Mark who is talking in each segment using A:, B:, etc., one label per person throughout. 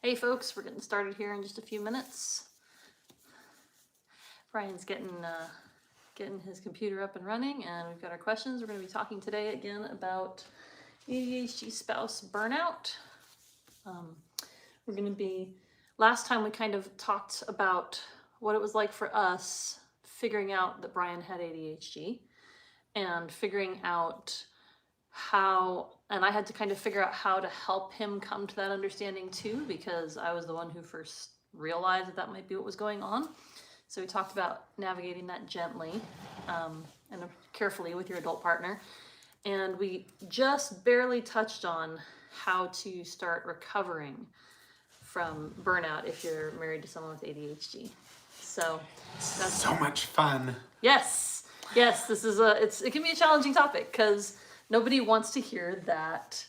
A: Hey folks, we're getting started here in just a few minutes. Brian's getting his computer up and running, and we've got our questions. We're going to be talking today again about ADHD spouse burnout. Last time we kind of talked about what it was like for us figuring out that Brian had ADHD and figuring out how, and I had to kind of figure out how to help him come to that understanding too, because I was the one who first realized that might be what was going on. So we talked about navigating that gently and carefully with your adult partner. And we just barely touched on how to start recovering from burnout if you're married to someone with ADHD. So that's
B: so much fun.
A: Yes, this is it can be a challenging topic because nobody wants to hear that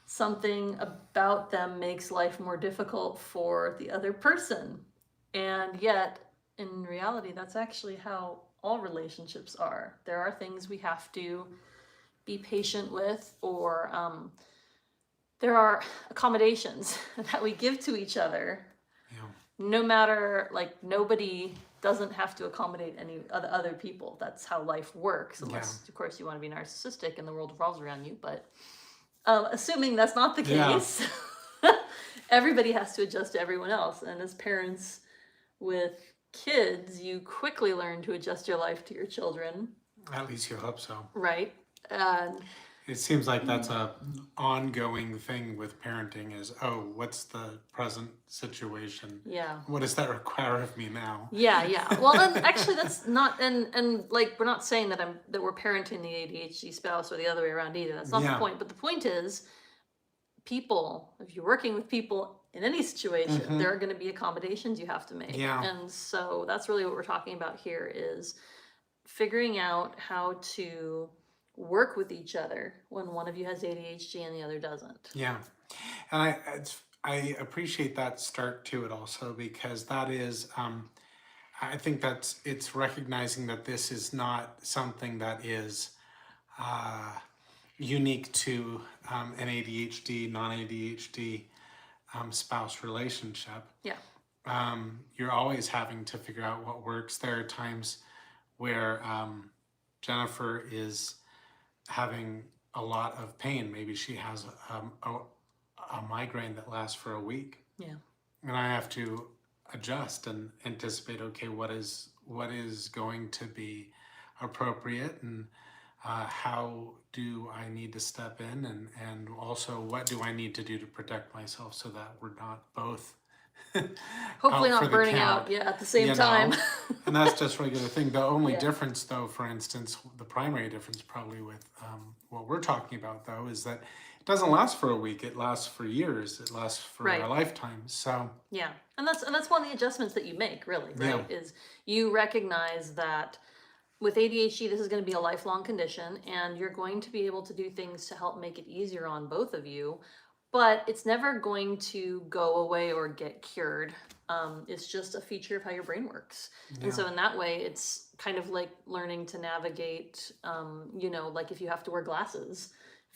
A: something about them makes life more difficult for the other person. And yet, in reality, that's actually how all relationships are. There are things we have to be patient with, or there are accommodations that we give to each other.
B: Yeah.
A: No matter, like, nobody doesn't have to accommodate any other people. That's how life works, unless, of course, you want to be narcissistic and the world revolves around you. But assuming that's not the case, everybody has to adjust to everyone else. And as parents with kids, you quickly learn to adjust your life to your children.
B: At least you hope so.
A: Right.
B: It seems like that's a ongoing thing with parenting is, what's the present situation?
A: Yeah.
B: What does that require of me now?
A: Yeah. Well, and actually that's not, and like, we're not saying that we're parenting the ADHD spouse or the other way around either. That's not the point. But the point is, people, if you're working with people in any situation, there are going to be accommodations you have to make.
B: Yeah.
A: And so that's really what we're talking about here, is figuring out how to work with each other when one of you has ADHD and the other doesn't.
B: Yeah. And I appreciate that start to it also, because that is, I think it's recognizing that this is not something that is unique to an ADHD, non-ADHD spouse relationship.
A: Yeah.
B: You're always having to figure out what works. There are times where Jennifer is having a lot of pain. Maybe she has a migraine that lasts for a week.
A: Yeah.
B: And I have to adjust and anticipate, okay, what is going to be appropriate, and how do I need to step in, and also what do I need to do to protect myself so that we're not both
A: hopefully not burning out at the same time.
B: And that's just a regular thing. The only difference, though, for instance, the primary difference probably with what we're talking about, though, is that it doesn't last for a week. It lasts for years. It lasts for a lifetime. So
A: yeah, and that's one of the adjustments that you make, really, right? Is you recognize that with ADHD, this is going to be a lifelong condition, and you're going to be able to do things to help make it easier on both of you. But it's never going to go away or get cured. It's just a feature of how your brain works. Yeah. And so in that way, it's kind of like learning to navigate, like if you have to wear glasses.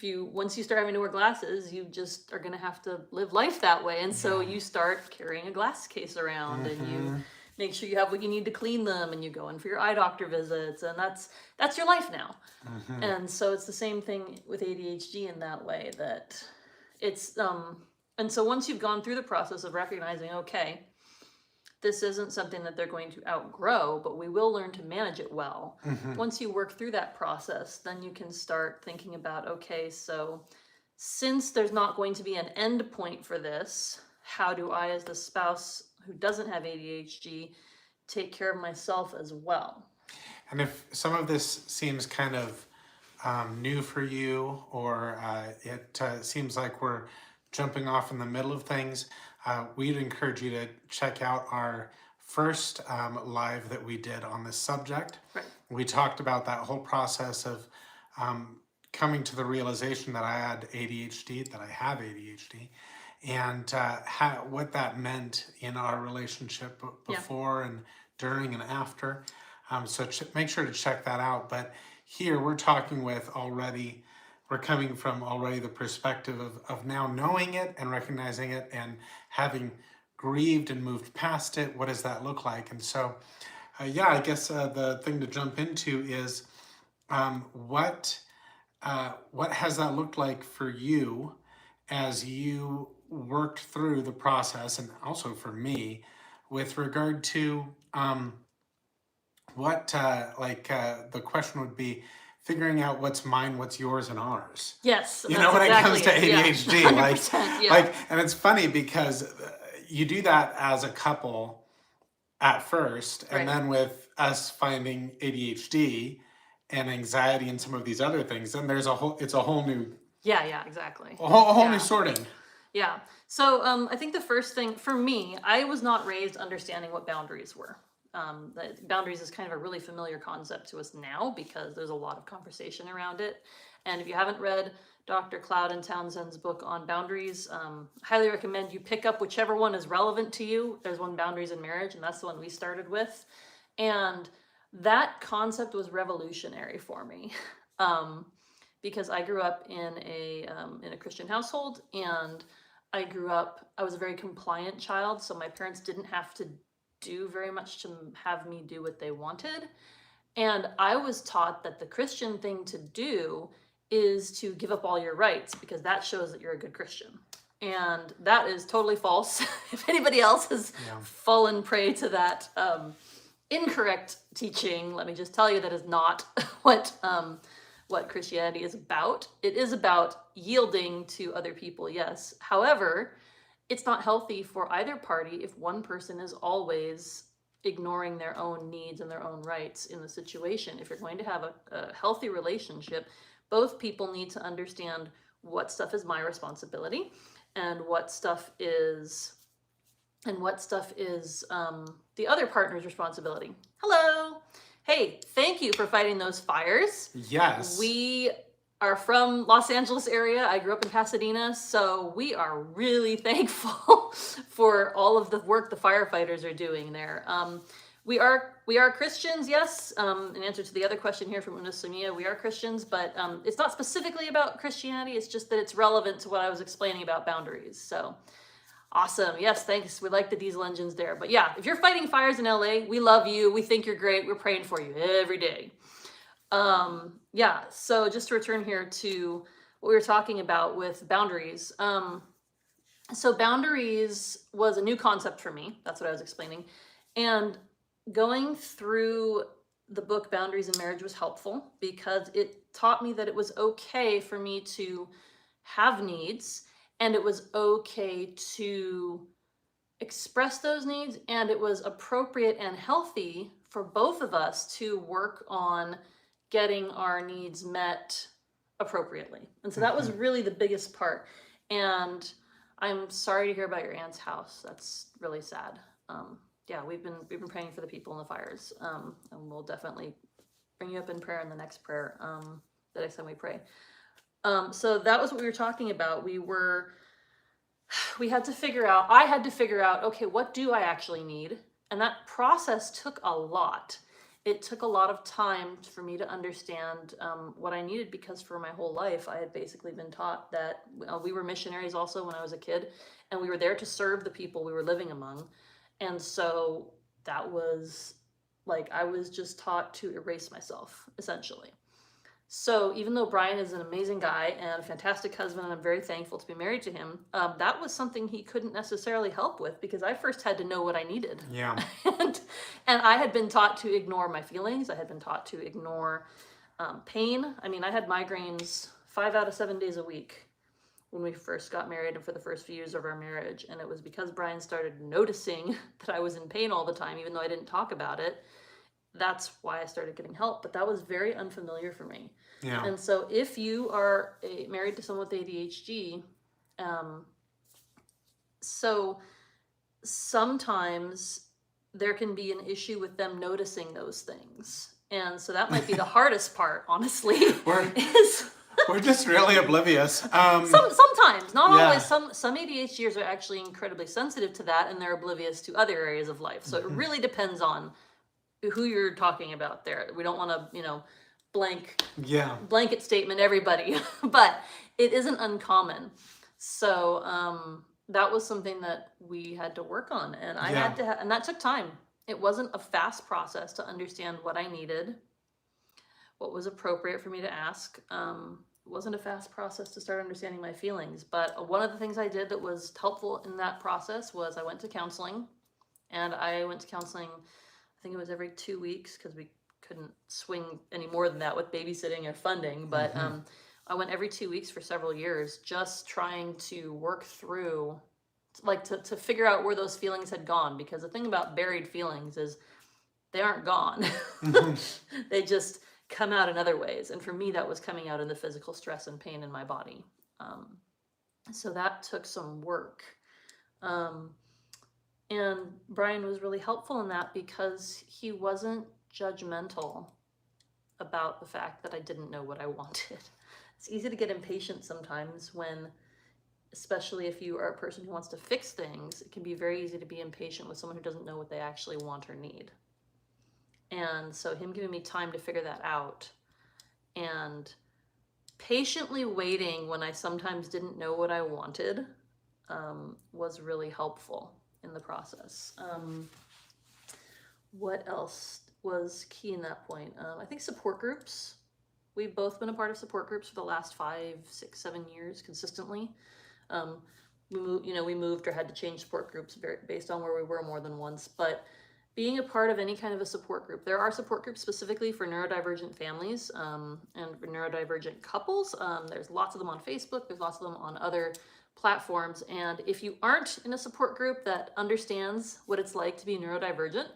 A: Once you start having to wear glasses, you just are going to have to live life that way. And so you start carrying a glass case around, and you make sure you have what you need to clean them, and you go in for your eye doctor visits, and that's your life now. And so it's the same thing with ADHD in that way, that it's, and so once you've gone through the process of recognizing, okay, this isn't something that they're going to outgrow, but we will learn to manage it well. Once you work through that process, then you can start thinking about, okay, so since there's not going to be an end point for this, how do I, as the spouse who doesn't have ADHD, take care of myself as well?
B: And if some of this seems kind of new for you, or it seems like we're jumping off in the middle of things, we'd encourage you to check out our first live that we did on this subject.
A: Right.
B: We talked about that whole process of coming to the realization that I had ADHD, that I have ADHD, and what that meant in our relationship before and during and after. So make sure to check that out. But here we're talking with already we're coming from already the perspective of now knowing it and recognizing it and having grieved and moved past it. What does that look like? And so, yeah, I guess the thing to jump into is what has that looked like for you as you worked through the process, and also for me, with regard to the question would be figuring out what's mine, what's yours, and ours.
A: Yes,
B: You know, when it comes to ADHD,
A: yeah.
B: like,
A: 100%, yeah.
B: like, and it's funny because you do that as a couple at first, and
A: Right.
B: then with us finding ADHD and anxiety and some of these other things, then it's a whole new,
A: Yeah, exactly.
B: a whole
A: Yeah.
B: new sorting.
A: Yeah. So I think the first thing for me, I was not raised understanding what boundaries were. Boundaries is kind of a really familiar concept to us now because there's a lot of conversation around it. And if you haven't read Dr. Cloud and Townsend's book on boundaries, highly recommend you pick up whichever one is relevant to you. There's one, Boundaries in Marriage, and that's the one we started with. And that concept was revolutionary for me. Because I grew up in a Christian household, and I was a very compliant child, so my parents didn't have to do very much to have me do what they wanted. And I was taught that the Christian thing to do is to give up all your rights, because that shows that you're a good Christian. And that is totally false. If anybody else has fallen prey to that incorrect teaching, let me just tell you that is not what Christianity is about. It is about yielding to other people, yes. However, it's not healthy for either party if one person is always ignoring their own needs and their own rights in the situation. If you're going to have a healthy relationship, both people need to understand what stuff is my responsibility and what stuff is the other partner's responsibility. Hello. Hey, thank you for fighting those fires.
B: Yes.
A: We are from Los Angeles area. I grew up in Pasadena, so we are really thankful for all of the work the firefighters are doing there. We are Christians, yes. In answer to the other question here from Una Samia, we are Christians, but it's not specifically about Christianity. It's just that it's relevant to what I was explaining about boundaries. So awesome. Yes, thanks. We like the diesel engines there. But yeah, if you're fighting fires in LA, we love you. We think you're great. We're praying for you every day. Yeah, so just to return here to what we were talking about with boundaries. So boundaries was a new concept for me. That's what I was explaining. And going through the book Boundaries in Marriage was helpful because it taught me that it was okay for me to have needs, and it was okay to express those needs, and it was appropriate and healthy for both of us to work on getting our needs met appropriately. And so that was really the biggest part. And I'm sorry to hear about your aunt's house. That's really sad. Yeah, we've been praying for the people in the fires, and we'll definitely bring you up in prayer in the next prayer, the next time we pray. So that was what we were talking about. I had to figure out, okay, what do I actually need? And that process took a lot. It took a lot of time for me to understand what I needed, because for my whole life, I had basically been taught that we were missionaries also when I was a kid, and we were there to serve the people we were living among. And so that was like, I was just taught to erase myself, essentially. So even though Brian is an amazing guy and a fantastic husband, and I'm very thankful to be married to him, that was something he couldn't necessarily help with, because I first had to know what I needed.
B: Yeah.
A: and I had been taught to ignore my feelings. I had been taught to ignore pain. I mean, I had migraines 5 out of 7 days a week when we first got married and for the first few years of our marriage. And it was because Brian started noticing that I was in pain all the time, even though I didn't talk about it. That's why I started getting help, but that was very unfamiliar for me.
B: Yeah.
A: And so if you are married to someone with ADHD, so sometimes there can be an issue with them noticing those things. And so that might be the hardest part, honestly.
B: We're just really oblivious.
A: Sometimes, not always. Some ADHDers are actually incredibly sensitive to that, and they're oblivious to other areas of life. So it really depends on who you're talking about there. We don't want to,
B: Yeah.
A: blanket statement, everybody, but it isn't uncommon. So that was something that we had to work on, and I
B: Yeah.
A: had to, and that took time. It wasn't a fast process to understand what I needed, what was appropriate for me to ask. It wasn't a fast process to start understanding my feelings, but one of the things I did that was helpful in that process was I went to counseling, and I went to counseling, I think it was every 2 weeks, because we couldn't swing any more than that with babysitting or funding, but I went every 2 weeks for several years, just trying to work through, like to figure out where those feelings had gone, because the thing about buried feelings is they aren't gone. They just come out in other ways. And for me, that was coming out in the physical stress and pain in my body. So that took some work. And Brian was really helpful in that because he wasn't judgmental about the fact that I didn't know what I wanted. It's easy to get impatient sometimes when, especially if you are a person who wants to fix things, it can be very easy to be impatient with someone who doesn't know what they actually want or need. And so him giving me time to figure that out and patiently waiting when I sometimes didn't know what I wanted was really helpful in the process. What else was key in that point? I think support groups. We've both been a part of support groups for the last 5, 6, 7 years consistently. We moved or had to change support groups based on where we were more than once, but being a part of any kind of a support group. There are support groups specifically for neurodivergent families and for neurodivergent couples. There's lots of them on Facebook. There's lots of them on other platforms. And if you aren't in a support group that understands what it's like to be neurodivergent,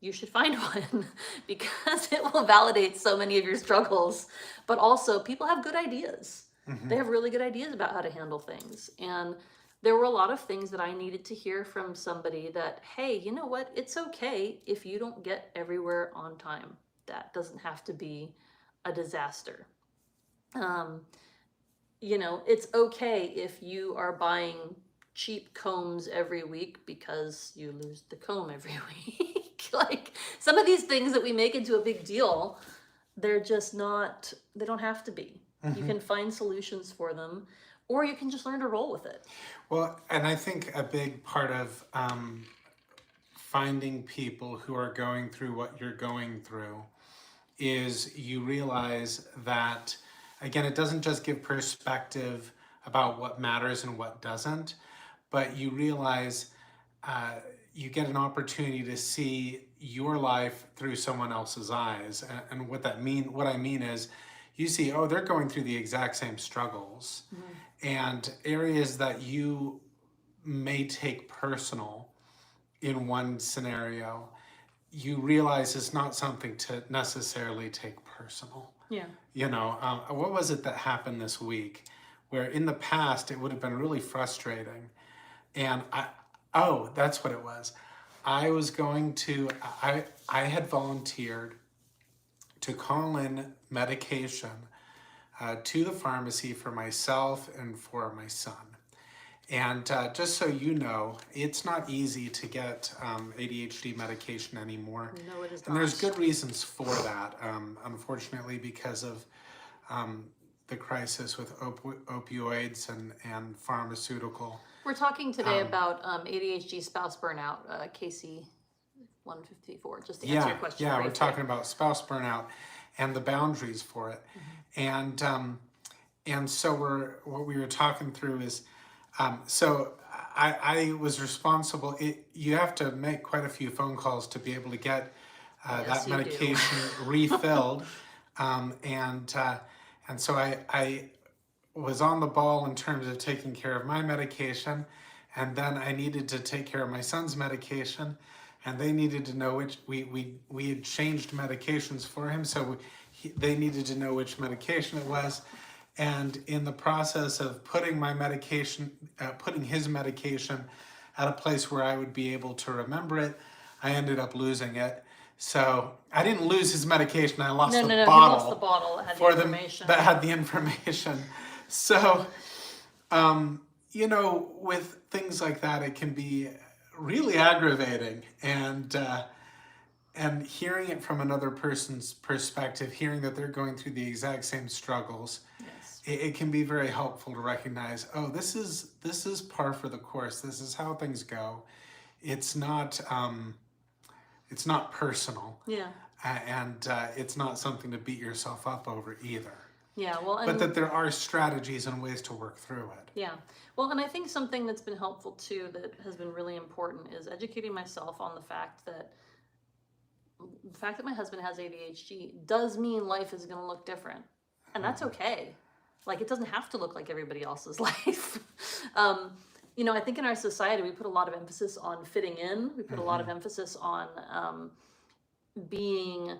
A: you should find one because it will validate so many of your struggles. But also, people have good ideas. They have really good ideas about how to handle things. And there were a lot of things that I needed to hear from somebody that, hey, you know what? It's okay if you don't get everywhere on time. That doesn't have to be a disaster. It's okay if you are buying cheap combs every week because you lose the comb every week. Like some of these things that we make into a big deal, they're just not, they don't have to be. You can find solutions for them, or you can just learn to roll with it.
B: Well, and I think a big part of finding people who are going through what you're going through is you realize that, again, it doesn't just give perspective about what matters and what doesn't, but you realize you get an opportunity to see your life through someone else's eyes. And what I mean is, you see, oh, they're going through the exact same struggles. And areas that you may take personal in one scenario, you realize it's not something to necessarily take personal.
A: Yeah.
B: What was it that happened this week where in the past it would have been really frustrating? And that's what it was. I had volunteered to call in medication to the pharmacy for myself and for my son. And just so you know, it's not easy to get ADHD medication anymore.
A: No, it is not.
B: And there's good reasons for that, unfortunately, because of the crisis with opioids and pharmaceutical.
A: We're talking today about ADHD spouse burnout, KC 154, just to answer your question.
B: Yeah, we're talking about spouse burnout and the boundaries for it. And so what we were talking through is, so I was responsible. You have to make quite a few phone calls to be able to get that medication refilled. And so I was on the ball in terms of taking care of my medication, and then I needed to take care of my son's medication, and they needed to know which we had changed medications for him, so they needed to know which medication it was. And in the process of putting his medication at a place where I would be able to remember it, I ended up losing it. So I didn't lose his medication. I lost the bottle.
A: He lost the bottle that had the information.
B: That had the information. So, with things like that, it can be really aggravating. And and hearing it from another person's perspective, hearing that they're going through the exact same struggles,
A: Yes.
B: it can be very helpful to recognize, oh, this is par for the course. This is how things go. It's not personal,
A: Yeah.
B: and it's not something to beat yourself up over either.
A: Yeah. Well,
B: But
A: and
B: that there are strategies and ways to work through it.
A: yeah. Well, and I think something that's been helpful too, that has been really important, is educating myself on the fact that my husband has ADHD does mean life is going to look different. And that's okay. Like, it doesn't have to look like everybody else's life. I think in our society, we put a lot of emphasis on fitting in. We put a lot of emphasis on being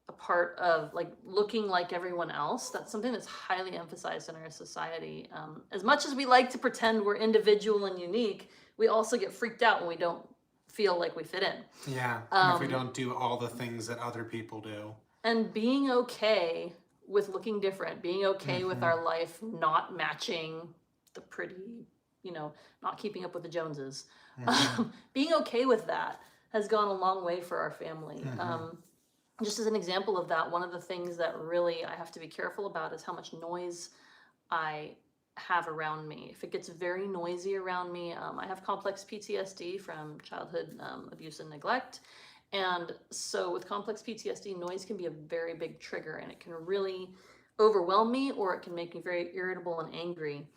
A: a part of, like, looking like everyone else. That's something that's highly emphasized in our society. As much as we like to pretend we're individual and unique, we also get freaked out when we don't feel like we fit in.
B: Yeah, and if we don't do all the things that other people do.
A: And being okay with looking different, being okay with our life not matching the pretty, not keeping up with the Joneses. Being okay with that has gone a long way for our family. Just as an example of that, one of the things that really I have to be careful about is how much noise I have around me. If it gets very noisy around me, I have complex PTSD from childhood abuse and neglect. And so with complex PTSD, noise can be a very big trigger, and it can really overwhelm me, or it can make me very irritable and angry.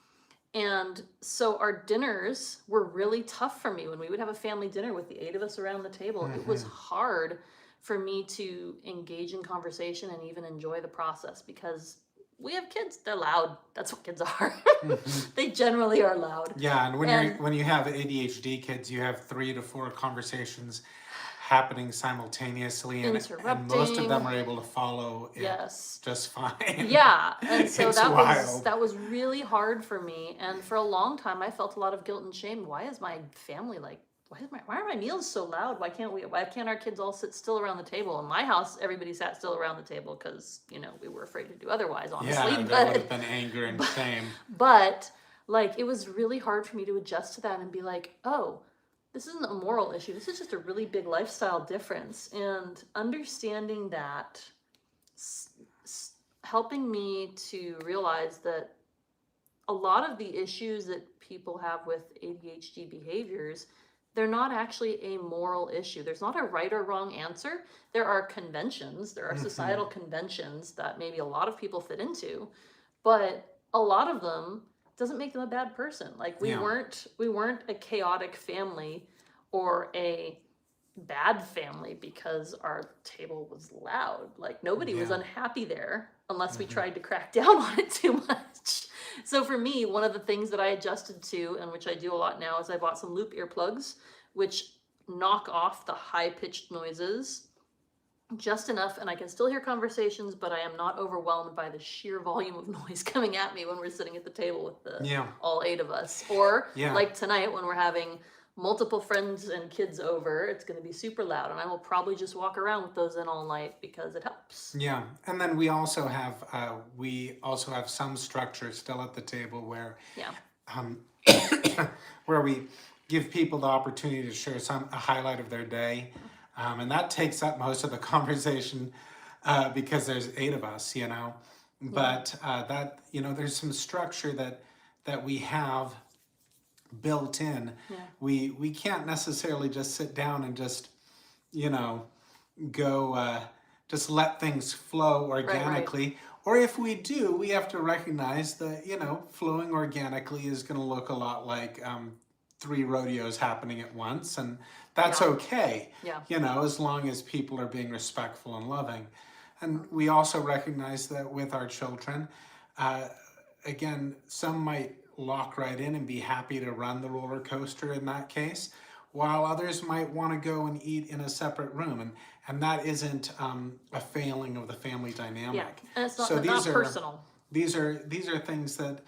A: And so our dinners were really tough for me. When we would have a family dinner with the 8 of us around the table, it was hard for me to engage in conversation and even enjoy the process, because we have kids. They're loud. That's what kids are. They generally are loud.
B: Yeah, and when you have ADHD kids, you have 3 to 4 conversations happening simultaneously, and most of them are able to follow it just fine.
A: Yeah, and so
B: It's
A: that
B: wild.
A: was really hard for me, and for a long time I felt a lot of guilt and shame. Why is my family like? Why are my meals so loud? Why can't our kids all sit still around the table? In my house, everybody sat still around the table because we were afraid to do otherwise. Honestly,
B: Yeah, there would have been anger and shame.
A: But like, it was really hard for me to adjust to that and be like, oh, this isn't a moral issue. This is just a really big lifestyle difference. And understanding that, helping me to realize that a lot of the issues that people have with ADHD behaviors, they're not actually a moral issue. There's not a right or wrong answer. There are conventions, there are societal conventions that maybe a lot of people fit into, but a lot of them doesn't make them a bad person. Like, we weren't a chaotic family or a bad family because our table was loud. Like, nobody was unhappy there unless we tried to crack down on it too much. So for me, one of the things that I adjusted to, and which I do a lot now, is I bought some loop earplugs, which knock off the high-pitched noises just enough, and I can still hear conversations, but I am not overwhelmed by the sheer volume of noise coming at me when we're sitting at the table with all 8 of us. Or like tonight, when we're having multiple friends and kids over, it's going to be super loud, and I will probably just walk around with those in all night because it helps.
B: Yeah, and then we also have some structure still at the table where where we give people the opportunity to share a highlight of their day, and that takes up most of the conversation because there's 8 of us, But that there's some structure that we have built in. We can't necessarily just sit down and just go just let things flow organically. Right. Or if we do, we have to recognize that flowing organically is going to look a lot like 3 rodeos happening at once, and that's okay. As long as people are being respectful and loving. And we also recognize that with our children, again, some might lock right in and be happy to run the roller coaster in that case, while others might want to go and eat in a separate room, and that isn't a failing of the family dynamic.
A: Yeah, and it's not personal.
B: These are things that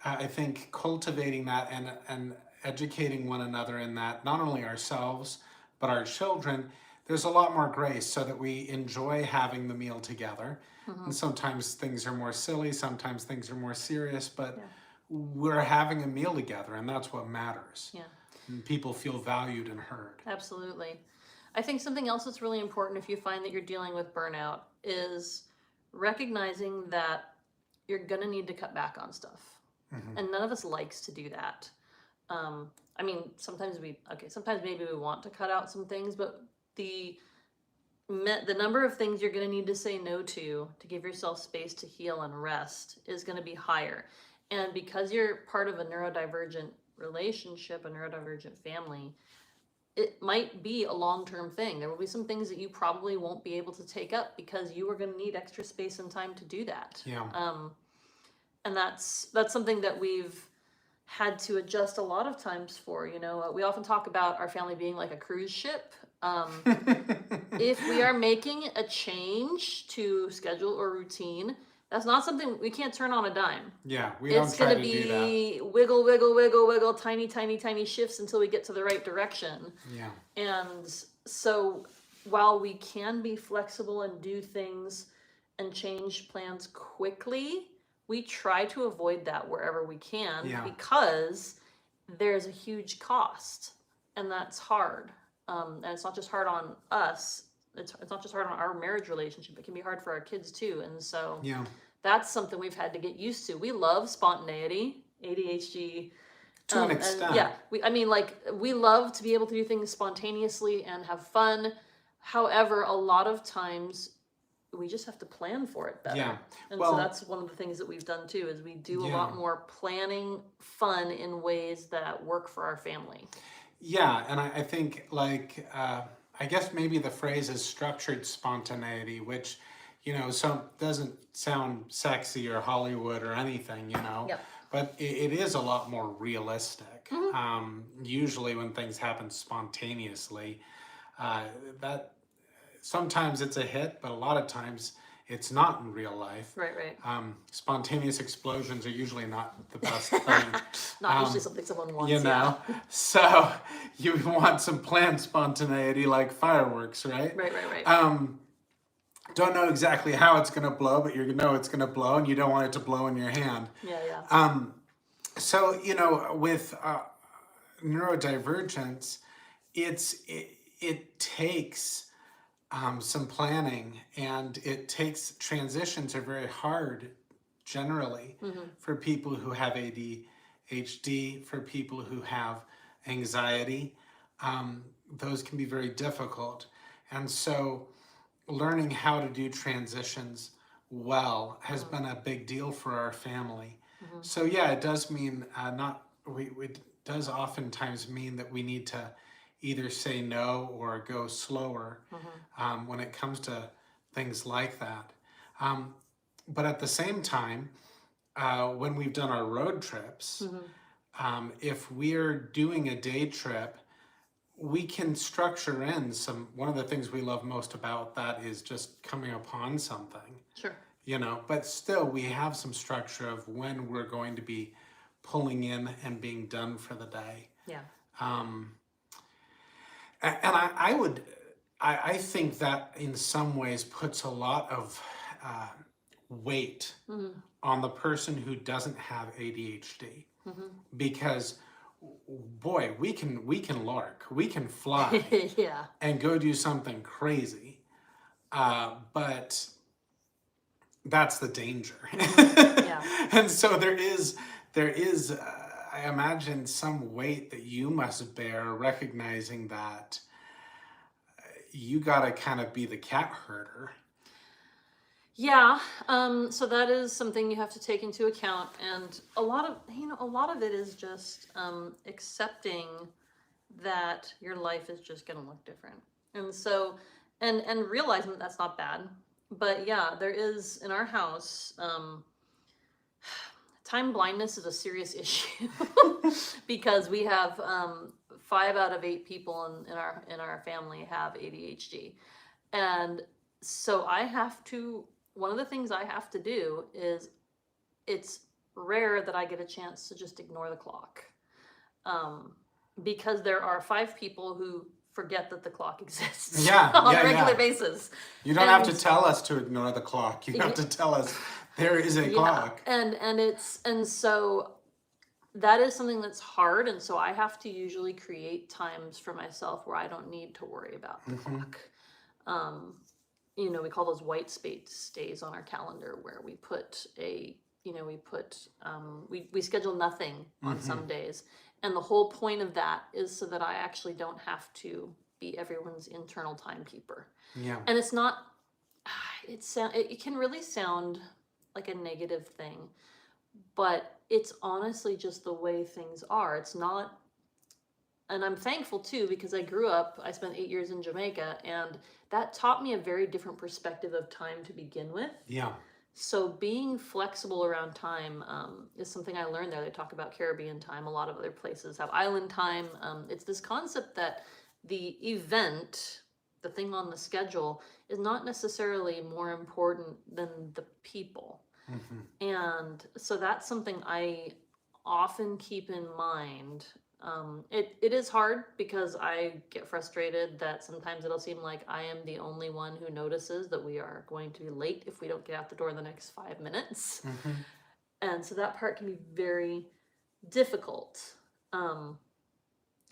B: I think cultivating that and educating one another in that, not only ourselves but our children, there's a lot more grace, so that we enjoy having the meal together. And sometimes things are more silly, sometimes things are more serious, but we're having a meal together, and that's what matters. And people feel valued and heard.
A: Absolutely. I think something else that's really important if you find that you're dealing with burnout is recognizing that you're gonna need to cut back on stuff. And none of us likes to do that. I mean, sometimes maybe we want to cut out some things, but the number of things you're going to need to say no to give yourself space to heal and rest is going to be higher. And because you're part of a neurodivergent relationship, a neurodivergent family, it might be a long-term thing. There will be some things that you probably won't be able to take up because you are going to need extra space and time to do that.
B: Yeah.
A: And that's something that we've had to adjust a lot of times for. You know, we often talk about our family being like a cruise ship. If we are making a change to schedule or routine, that's not something we can't turn on a dime.
B: Yeah, we don't try to do that.
A: It's going to be wiggle, wiggle, wiggle, wiggle, tiny, tiny, tiny shifts until we get to the right direction.
B: Yeah.
A: And so while we can be flexible and do things and change plans quickly, we try to avoid that wherever we can because there's a huge cost, and that's hard. And it's not just hard on us. It's not just hard on our marriage relationship. It can be hard for our kids too. And so that's something we've had to get used to. We love spontaneity, ADHD.
B: To an extent.
A: We love to be able to do things spontaneously and have fun. However, a lot of times we just have to plan for it better.
B: Yeah.
A: And so that's one of the things that we've done too, is we do a lot more planning fun in ways that work for our family.
B: Yeah, and I think I guess maybe the phrase is structured spontaneity, which, you know, doesn't sound sexy or Hollywood or anything, you know.
A: Yep.
B: But it is a lot more realistic. Usually when things happen spontaneously, that sometimes it's a hit, but a lot of times it's not in real life.
A: Right.
B: Spontaneous explosions are usually not the best thing.
A: Not usually something someone wants.
B: You know, so you want some planned spontaneity like fireworks, right?
A: Right.
B: Don't know exactly how it's going to blow, but you know it's going to blow, and you don't want it to blow in your hand.
A: Yeah.
B: So, you know, with neurodivergence, it takes some planning, and it takes transitions are very hard generally for people who have ADHD, for people who have anxiety. Those can be very difficult. And so learning how to do transitions well has been a big deal for our family. So yeah, it does mean it does oftentimes mean that we need to either say no or go slower when it comes to things like that. But at the same time, when we've done our road trips, if we're doing a day trip, we can structure in one of the things we love most about that is just coming upon something.
A: Sure.
B: You know, but still we have some structure of when we're going to be pulling in and being done for the day.
A: Yeah.
B: And I think that in some ways puts a lot of weight on the person who doesn't have ADHD, because boy, we can lark, we can fly, and go do something crazy, but that's the danger. And so there is I imagine some weight that you must bear, recognizing that you got to kind of be the cat herder.
A: Yeah. So that is something you have to take into account, and a lot of it is just accepting that your life is just going to look different, and so and realizing that that's not bad. But yeah, there is in our house. Time blindness is a serious issue because we have 5 out of 8 people in our family have ADHD, and so one of the things I have to do is, it's rare that I get a chance to just ignore the clock, because there are 5 people who forget that the clock exists on a regular basis.
B: You don't have to tell us to ignore the clock. You have to tell us there is a clock.
A: And so that is something that's hard. And so I have to usually create times for myself where I don't need to worry about the clock. We call those white space days on our calendar, where we put we schedule nothing on some days. And the whole point of that is so that I actually don't have to be everyone's internal timekeeper.
B: Yeah.
A: And it's not, it can really sound like a negative thing, but it's honestly just the way things are. It's not, and I'm thankful too, because I spent 8 years in Jamaica, and that taught me a very different perspective of time to begin with.
B: Yeah.
A: So being flexible around time is something I learned there. They talk about Caribbean time. A lot of other places have island time. It's this concept that the event, the thing on the schedule, is not necessarily more important than the people. And so that's something I often keep in mind. It is hard because I get frustrated that sometimes it'll seem like I am the only one who notices that we are going to be late if we don't get out the door in the next 5 minutes. And so that part can be very difficult.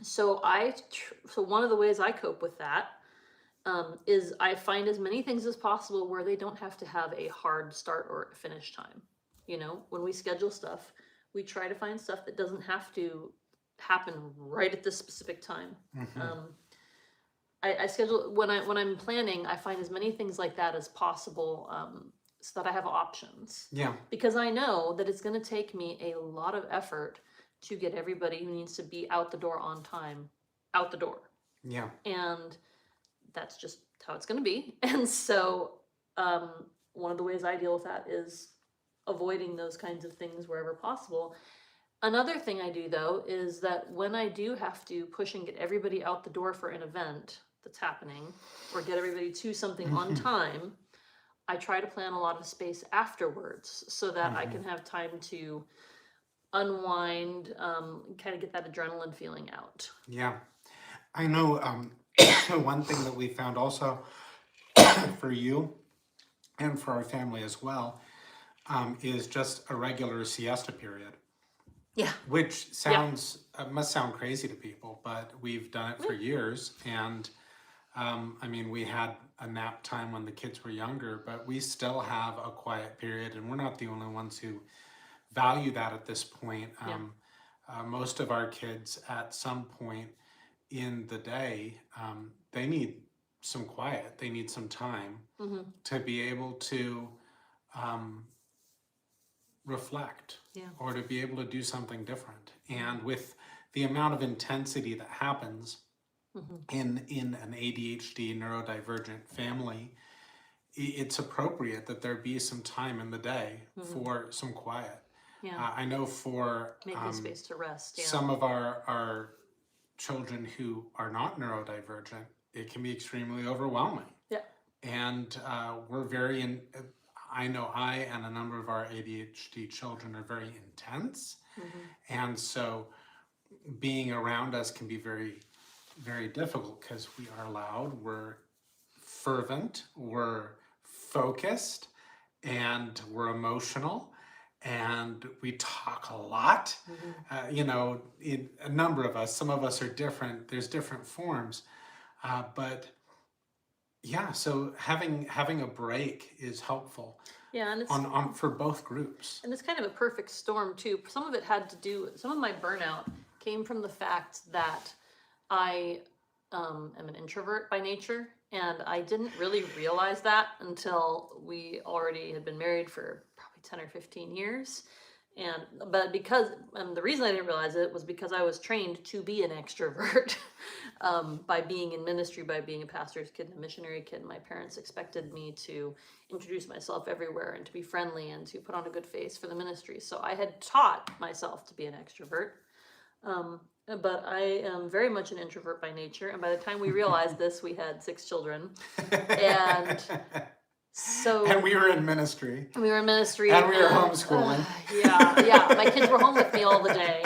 A: So one of the ways I cope with that is I find as many things as possible where they don't have to have a hard start or finish time. When we schedule stuff, we try to find stuff that doesn't have to happen right at this specific time. I schedule when I'm planning, I find as many things like that as possible, so that I have options.
B: Yeah.
A: Because I know that it's going to take me a lot of effort to get everybody who needs to be out the door on time out the door.
B: Yeah.
A: And that's just how it's going to be. And so one of the ways I deal with that is avoiding those kinds of things wherever possible. Another thing I do, though, is that when I do have to push and get everybody out the door for an event that's happening, or get everybody to something on time, I try to plan a lot of space afterwards so that I can have time to unwind, kind of get that adrenaline feeling out.
B: Yeah. I know one thing that we found also for you and for our family as well is just a regular siesta period.
A: Yeah.
B: Which must sound crazy to people, but we've done it for years. And we had a nap time when the kids were younger, but we still have a quiet period, and we're not the only ones who value that at this point. Most of our kids at some point in the day, they need some quiet, they need some time to be able to reflect or to be able to do something different. And with the amount of intensity that happens in an ADHD neurodivergent family, it's appropriate that there be some time in the day for some quiet. I know for
A: making space to rest.
B: Some of our children who are not neurodivergent, it can be extremely overwhelming. Yeah. And I know I and a number of our ADHD children are very intense. And so being around us can be very, very difficult because we are loud, we're fervent, we're focused, and we're emotional, and we talk a lot. In a number of us, some of us are different, there's different forms, but yeah, so having a break is helpful. Yeah, and it's for both groups.
A: And it's kind of a perfect storm too. Some of my burnout came from the fact that I am an introvert by nature, and I didn't really realize that until we already had been married for probably 10 or 15 years. And the reason I didn't realize it was because I was trained to be an extrovert by being in ministry, by being a pastor's kid and a missionary kid. My parents expected me to introduce myself everywhere and to be friendly and to put on a good face for the ministry. So I had taught myself to be an extrovert. But I am very much an introvert by nature. And by the time we realized this, we had 6 children. And
B: and we were in ministry.
A: And we were
B: homeschooling.
A: My kids were home with me all the day.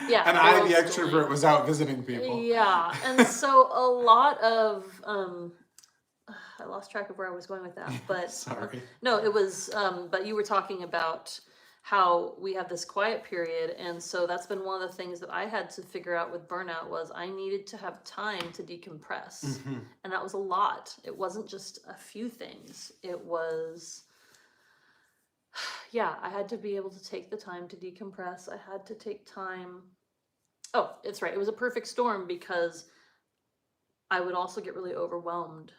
A: Yeah.
B: And I, the extrovert, was out visiting people.
A: Yeah. And so a lot of, I lost track of where I was going with that, but.
B: Sorry.
A: No, it was, but you were talking about how we have this quiet period. And so that's been one of the things that I had to figure out with burnout was I needed to have time to decompress. And that was a lot. It wasn't just a few things. It was, yeah, I had to be able to take the time to decompress. I had to take time. Oh, it's right. It was a perfect storm because I would also get really overwhelmed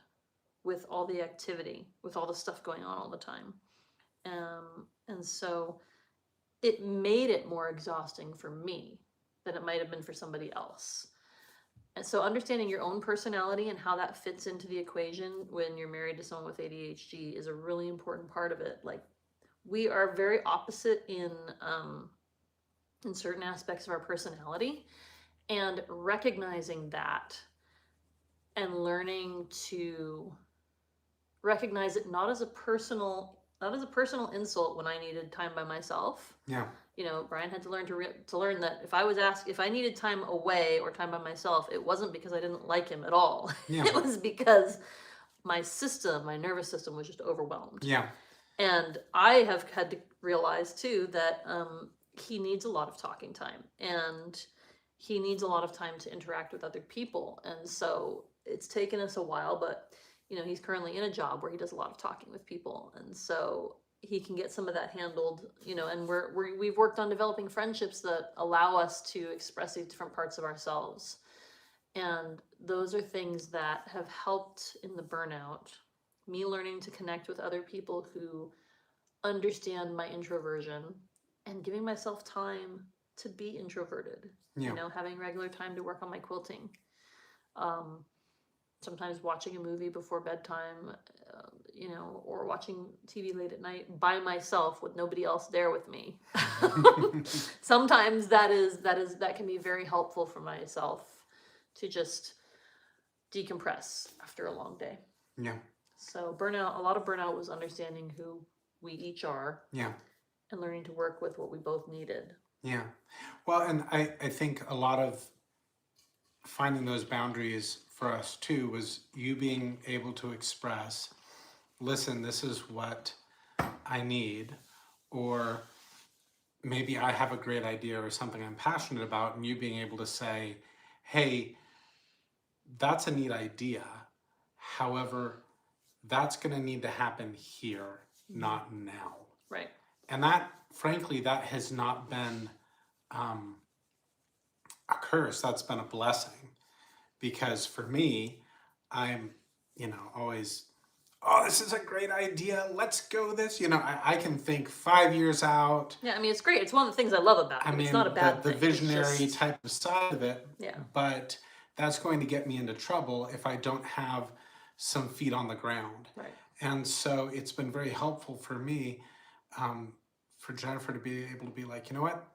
A: with all the activity, with all the stuff going on all the time. And so it made it more exhausting for me than it might have been for somebody else. And so understanding your own personality and how that fits into the equation when you're married to someone with ADHD is a really important part of it. Like, we are very opposite in certain aspects of our personality, and recognizing that and learning to recognize it not as a personal insult when I needed time by myself.
B: Yeah.
A: You know, Brian had to learn to learn that if I was asked if I needed time away or time by myself, it wasn't because I didn't like him at all.
B: Yeah.
A: It was because my nervous system was just overwhelmed.
B: Yeah.
A: And I have had to realize too that he needs a lot of talking time, and he needs a lot of time to interact with other people. And so it's taken us a while, but you know, he's currently in a job where he does a lot of talking with people, and so he can get some of that handled, you know. And we've worked on developing friendships that allow us to express these different parts of ourselves, and those are things that have helped in the burnout. Me learning to connect with other people who understand my introversion, and giving myself time to be introverted.
B: Yeah.
A: You know, having regular time to work on my quilting. Sometimes watching a movie before bedtime, you know, or watching TV late at night by myself with nobody else there with me. Sometimes that can be very helpful for myself to just decompress after a long day.
B: Yeah.
A: So a lot of burnout was understanding who we each are.
B: Yeah.
A: And learning to work with what we both needed.
B: Yeah. Well, and I think a lot of finding those boundaries for us too was you being able to express, listen, this is what I need, or maybe I have a great idea or something I'm passionate about, and you being able to say, hey, that's a neat idea. However, that's going to need to happen here, not now.
A: Right.
B: And that, frankly, that has not been a curse. That's been a blessing. Because for me, I'm, you know, always, oh, this is a great idea. Let's go this. You know, I can think 5 years out.
A: Yeah, I mean, it's great. It's one of the things I love about it. It's not a bad
B: the
A: thing.
B: visionary type of side of it.
A: Yeah.
B: But that's going to get me into trouble if I don't have some feet on the ground.
A: Right.
B: And so it's been very helpful for me, for Jennifer to be able to be like, you know what,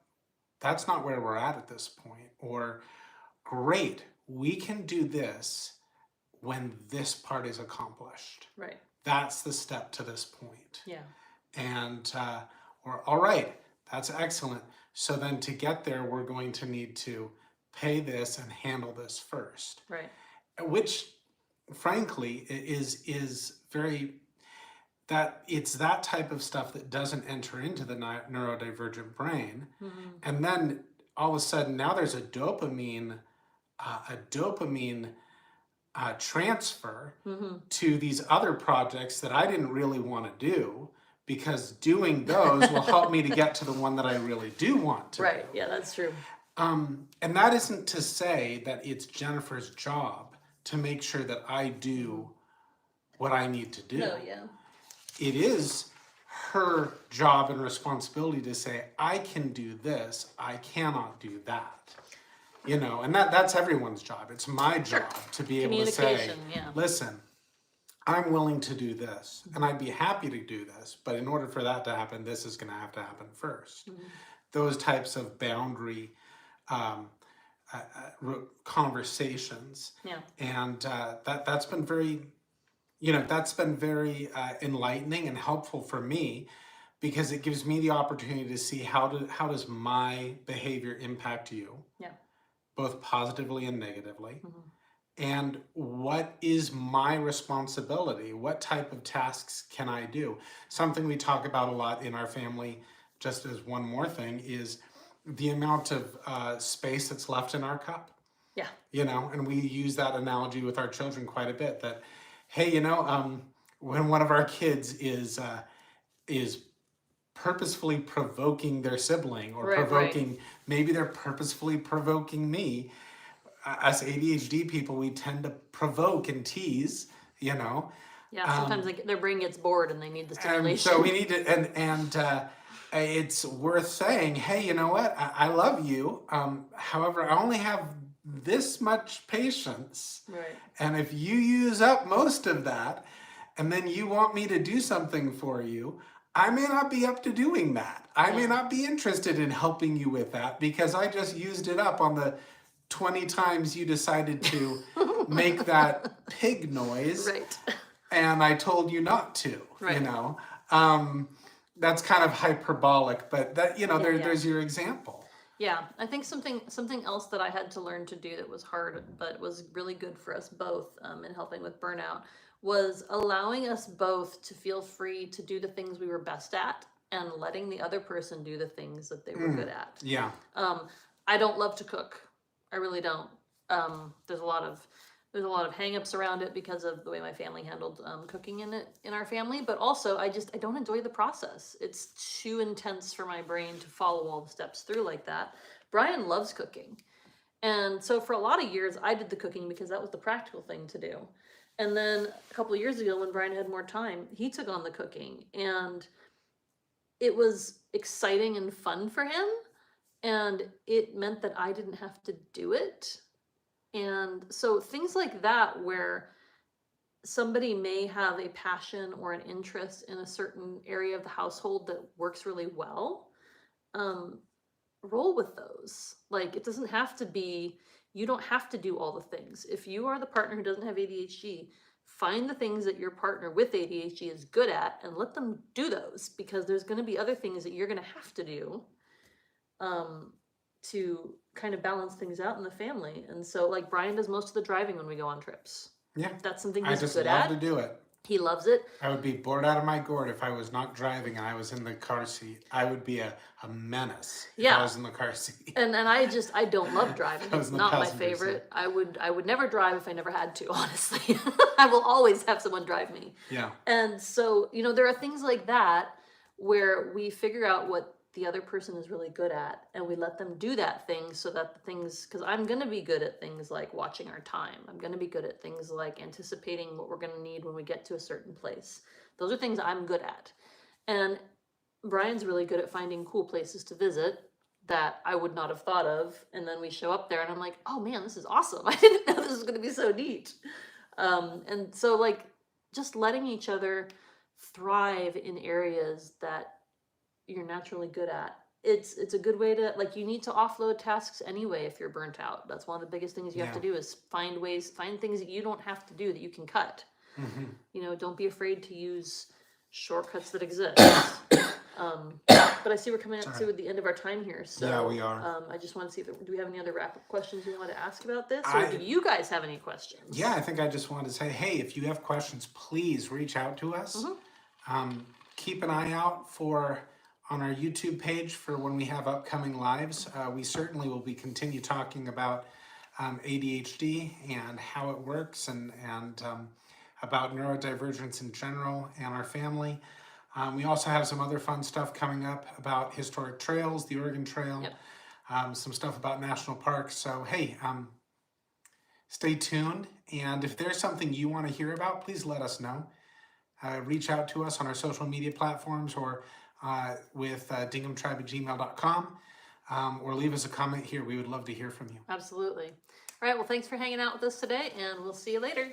B: that's not where we're at this point. Or, great, we can do this when this part is accomplished.
A: Right.
B: That's the step to this point.
A: Yeah.
B: And, or, all right, that's excellent. So then to get there, we're going to need to pay this and handle this first.
A: Right.
B: Which, frankly, is very, that it's that type of stuff that doesn't enter into the neurodivergent brain.
A: Mm-hmm.
B: And then all of a sudden now there's a dopamine transfer to these other projects that I didn't really want to do, because doing those will help me to get to the one that I really do want to.
A: Right. Yeah, that's true.
B: And that isn't to say that it's Jennifer's job to make sure that I do what I need to do.
A: No, yeah.
B: It is her job and responsibility to say, I can do this, I cannot do that. You know, and that's everyone's job. It's my job to be able to say,
A: yeah.
B: listen, I'm willing to do this, and I'd be happy to do this, but in order for that to happen, this is going to have to happen first. Mm-hmm. Those types of boundary conversations.
A: Yeah.
B: And that's been very, you know, that's been very enlightening and helpful for me, because it gives me the opportunity to see how does my behavior impact you.
A: Yeah.
B: Both positively and negatively.
A: Mm-hmm.
B: And what is my responsibility? What type of tasks can I do? Something we talk about a lot in our family, just as one more thing, is the amount of space that's left in our cup.
A: Yeah.
B: You know, and we use that analogy with our children quite a bit, that, hey, you know, when one of our kids is purposefully provoking their sibling, or provoking, maybe they're purposefully provoking me. Us ADHD people, we tend to provoke and tease, you know.
A: Yeah, sometimes their brain gets bored and they need the stimulation.
B: And so we need to, and it's worth saying, hey, you know what? I love you. However, I only have this much patience.
A: Right.
B: And if you use up most of that, and then you want me to do something for you, I may not be up to doing that. I may not be interested in helping you with that, because I just used it up on the 20 times you decided to make that pig noise.
A: Right.
B: And I told you not to, you know. That's kind of hyperbolic, but that, you know, there's your example.
A: Yeah, I think something else that I had to learn to do that was hard, but was really good for us both in helping with burnout, was allowing us both to feel free to do the things we were best at, and letting the other person do the things that they were good at.
B: Yeah.
A: I don't love to cook. I really don't. There's a lot of hang-ups around it because of the way my family handled cooking in our family, but also I don't enjoy the process. It's too intense for my brain to follow all the steps through like that. Brian loves cooking. And so for a lot of years I did the cooking because that was the practical thing to do. And then a couple of years ago, when Brian had more time, he took on the cooking, and it was exciting and fun for him. And it meant that I didn't have to do it. And so things like that, where somebody may have a passion or an interest in a certain area of the household that works really well, roll with those. Like, it doesn't have to be, you don't have to do all the things. If you are the partner who doesn't have ADHD, find the things that your partner with ADHD is good at and let them do those, because there's going to be other things that you're going to have to do to kind of balance things out in the family. And so, like, Brian does most of the driving when we go on trips.
B: Yeah.
A: That's something he's good at.
B: I just love to do it.
A: He loves it.
B: I would be bored out of my gourd if I was not driving and I was in the car seat. I would be a menace if I was in the car seat.
A: And I don't love driving. It's not my favorite.
B: Seat.
A: I would never drive if I never had to, honestly. I will always have someone drive me.
B: Yeah.
A: And so, you know, there are things like that where we figure out what the other person is really good at, and we let them do that thing, so that the things, because I'm going to be good at things like watching our time. I'm going to be good at things like anticipating what we're going to need when we get to a certain place. Those are things I'm good at. And Brian's really good at finding cool places to visit that I would not have thought of. And then we show up there and I'm like, oh man, this is awesome. I didn't know this was going to be so neat. And so, like, just letting each other thrive in areas that you're naturally good at. It's a good way to, like, you need to offload tasks anyway if you're burnt out. That's one of the biggest things you have to do, is find things that you don't have to do that you can cut. Mm-hmm. You know, don't be afraid to use shortcuts that exist. But I see we're coming up to the end of our time here. So
B: yeah, we are.
A: I just want to see do we have any other wrap-up questions you want to ask about this? Or do you guys have any questions?
B: Yeah, I think I just wanted to say, hey, if you have questions, please reach out to us. Mm-hmm. Keep an eye out on our YouTube page for when we have upcoming lives. We certainly will be continue talking about ADHD and how it works, and about neurodivergence in general and our family. We also have some other fun stuff coming up about historic trails, the Oregon Trail, some stuff about national parks. So, hey, stay tuned. And if there's something you want to hear about, please let us know. Reach out to us on our social media platforms, or with dinghamtribe@gmail.com, or leave us a comment here. We would love to hear from you.
A: Absolutely. All right, well, thanks for hanging out with us today, and we'll see you later.